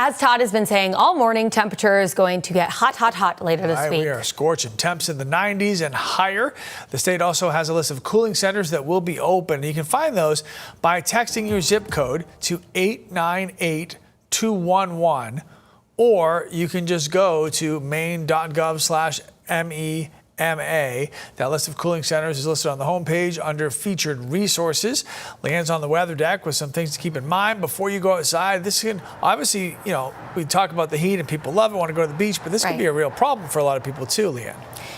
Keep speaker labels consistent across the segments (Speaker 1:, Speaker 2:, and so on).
Speaker 1: As Todd has been saying all morning, temperature is going to get hot later this week.
Speaker 2: We are scorching temps in the 90s and higher. The state also has a list of cooling centers that will be open. You can find those by texting your zip code to 898-211, or you can just go to maine.gov/MEMA. That list of cooling centers is listed on the homepage under featured resources. Leanne's on the weather deck with some things to keep in mind before you go outside. This can obviously, we talk about the heat and people love it, want to go to the beach, but this could be a real problem for a lot of people too, Leanne.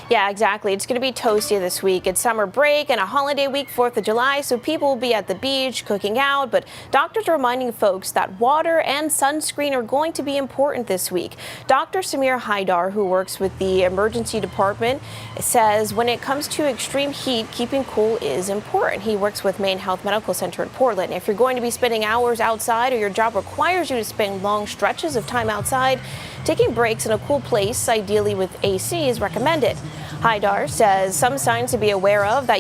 Speaker 3: Yeah, exactly. It's going to be toasty this week. It's summer break and a holiday week, 4th of July, so people will be at the beach cooking out. But doctors are reminding folks that water and sunscreen are going to be important this week. Dr. Samir Haydar, who works with the emergency department, says when it comes to extreme heat, keeping cool is important. He works with Maine Health Medical Center in Portland. If you're going to be spending hours outside or your job requires you to spend long stretches of time outside, taking breaks in a cool place, ideally with AC, is recommended. Haydar says some signs to be aware of that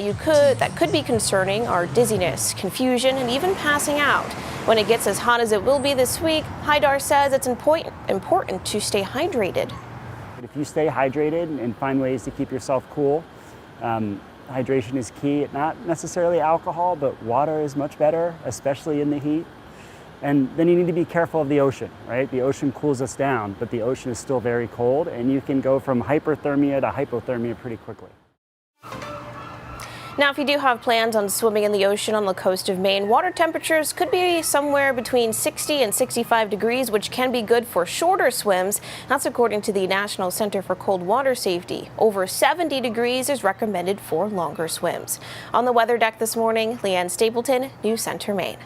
Speaker 3: could be concerning are dizziness, confusion, and even passing out. When it gets as hot as it will be this week, Haydar says it's important to stay hydrated.
Speaker 4: If you stay hydrated and find ways to keep yourself cool, hydration is key. Not necessarily alcohol, but water is much better, especially in the heat. And then you need to be careful of the ocean, right? The ocean cools us down, but the ocean is still very cold, and you can go from hyperthermia to hypothermia pretty quickly.
Speaker 3: Now, if you do have plans on swimming in the ocean on the coast of Maine, water temperatures could be somewhere between 60 and 65 degrees, which can be good for shorter swims. That's according to the National Center for Cold Water Safety. Over 70 degrees is recommended for longer swims. On the weather deck this morning, Leanne Stapleton, News Center, Maine.